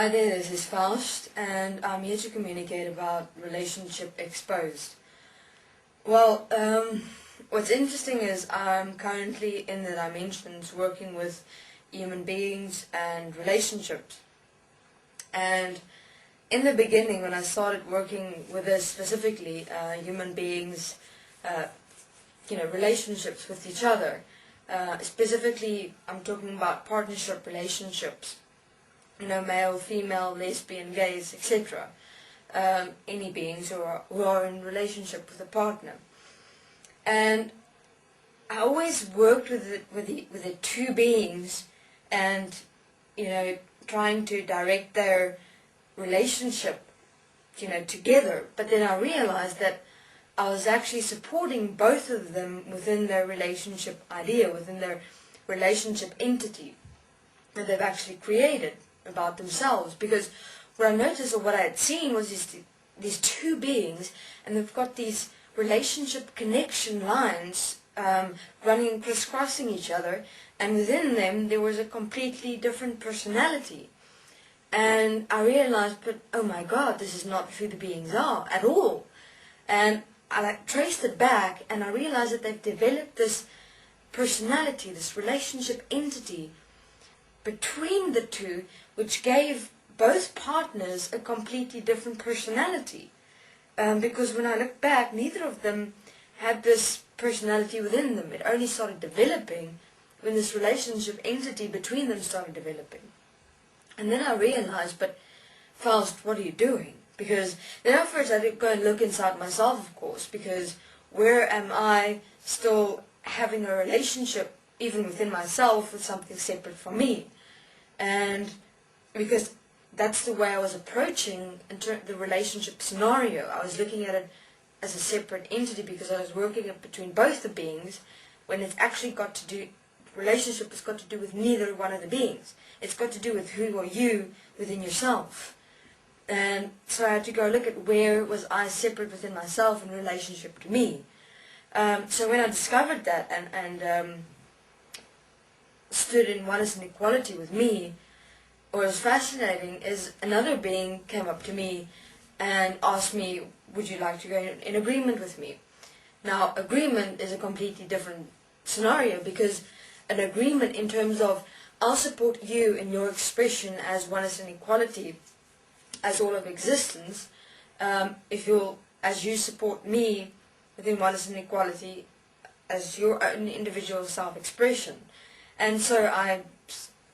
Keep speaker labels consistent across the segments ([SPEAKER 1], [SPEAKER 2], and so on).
[SPEAKER 1] Hi there, this is Faust, and I'm here to communicate about relationship exposed. Well, what's interesting is I'm currently in the dimensions working with human beings and relationships. And in the beginning, when I started working with this specifically, human beings, relationships with each other, specifically I'm talking about partnership relationships. Male, female, lesbian, gays, etc. Any beings who are in relationship with a partner. And I always worked with the two beings, and trying to direct their relationship, together. But then I realized that I was actually supporting both of them within their relationship idea, within their relationship entity that they've actually created about themselves. Because what I noticed, or what I had seen, was these two beings, and they've got these relationship connection lines running, crisscrossing each other, and within them there was a completely different personality. And I realized, but oh my God, this is not who the beings are at all. And I traced it back, and I realized that they've developed this personality, this relationship entity between the two, which gave both partners a completely different personality. Because when I look back, neither of them had this personality within them. It only started developing when this relationship entity between them started developing. And then I realized, but Faust, what are you doing? Because then at first I did go and look inside myself, of course, because where am I still having a relationship, even within myself, with something separate from me? And because that's the way I was approaching the relationship scenario. I was looking at it as a separate entity, because I was working it between both the beings, when it's actually got to do, relationship has got to do with neither one of the beings. It's got to do with who are you within yourself. And so I had to go look at where was I separate within myself in relationship to me. So when I discovered that and stood in oneness and equality with me, what was fascinating is another being came up to me and asked me, would you like to go in agreement with me? Now, agreement is a completely different scenario, because an agreement in terms of I'll support you in your expression as oneness and equality, as all of existence, as you support me within oneness and equality as your own individual self-expression. And so I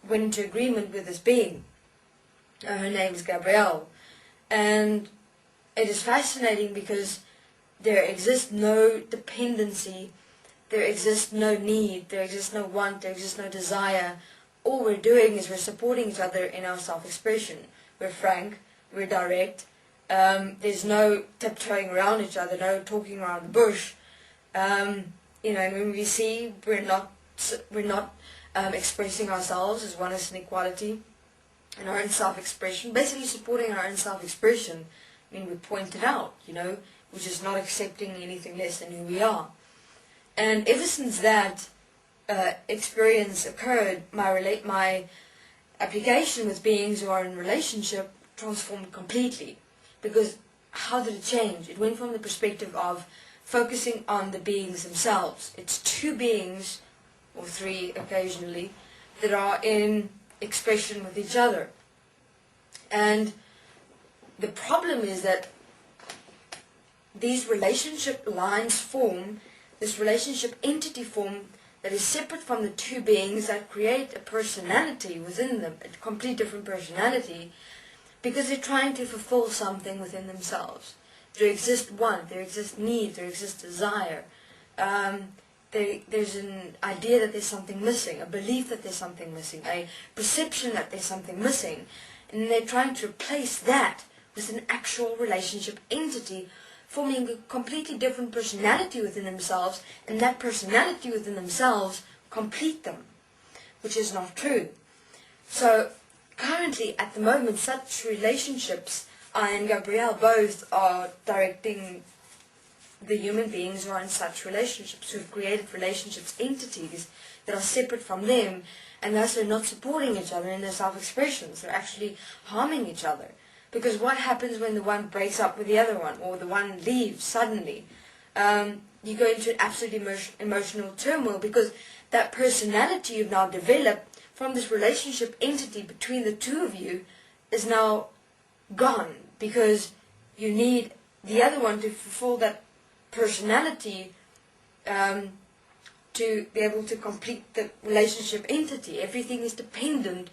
[SPEAKER 1] went into agreement with this being. Her name is Gabrielle. And it is fascinating because there exists no dependency, there exists no need, there exists no want, there exists no desire. All we're doing is we're supporting each other in our self-expression. We're frank, we're direct, there's no tiptoeing around each other, no talking around the bush. And when we see we're not expressing ourselves as oneness and equality in our own self-expression, basically supporting our own self-expression. I mean, we point it out, we're just not accepting anything less than who we are. And ever since that experience occurred, my application with beings who are in relationship transformed completely. Because how did it change? It went from the perspective of focusing on the beings themselves. It's two beings, or three occasionally, that are in expression with each other. And the problem is that these relationship lines form, this relationship entity form, that is separate from the two beings, that create a personality within them, a complete different personality, because they're trying to fulfill something within themselves. There exists want, there exists need, there exists desire. There's an idea that there's something missing, a belief that there's something missing, a perception that there's something missing, and they're trying to replace that with an actual relationship entity, forming a completely different personality within themselves, and that personality within themselves complete them, which is not true. So currently, at the moment, such relationships, I and Gabrielle both are directing the human beings who are in such relationships, who have created relationships, entities that are separate from them, and thus they're not supporting each other in their self-expressions. They're actually harming each other. Because what happens when the one breaks up with the other one, or the one leaves suddenly? You go into absolute emotional turmoil, because that personality you've now developed from this relationship entity between the two of you is now gone, because you need the other one to fulfill that personality to be able to complete the relationship entity. Everything is dependent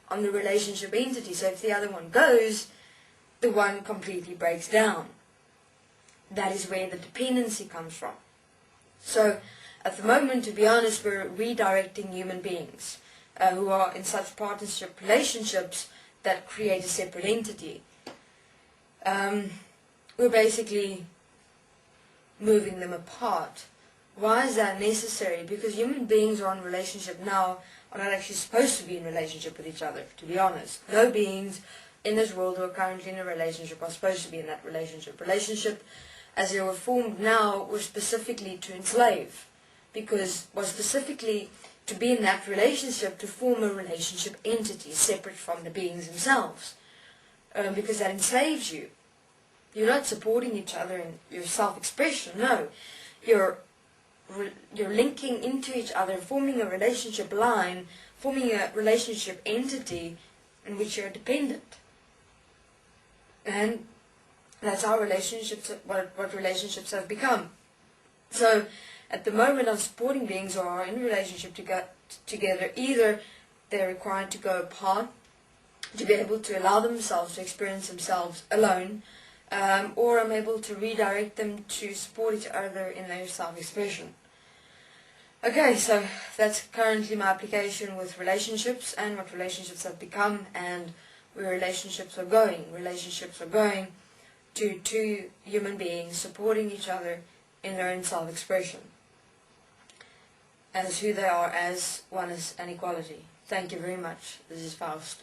[SPEAKER 1] on the relationship entity. So if the other one goes, the one completely breaks down. That is where the dependency comes from. So at the moment, to be honest, we're redirecting human beings who are in such partnership relationships that create a separate entity. We're basically moving them apart. Why is that necessary? Because human beings who are in relationship now are not actually supposed to be in relationship with each other, to be honest. No beings in this world who are currently in a relationship are supposed to be in that relationship. Relationship, as they were formed now, were specifically to enslave. Because was specifically to be in that relationship to form a relationship entity separate from the beings themselves. Because that enslaves you. You're not supporting each other in your self-expression, no. You're linking into each other, forming a relationship line, forming a relationship entity in which you're dependent. And that's how relationships, what relationships have become. So, at the moment, I'm supporting beings who are in a relationship together. Either they're required to go apart, to be able to allow themselves to experience themselves alone, or I'm able to redirect them to support each other in their self-expression. Okay, so that's currently my application with relationships and what relationships have become and where relationships are going. Relationships are going to two human beings supporting each other in their own self-expression as who they are as oneness and equality. Thank you very much. This is Faust.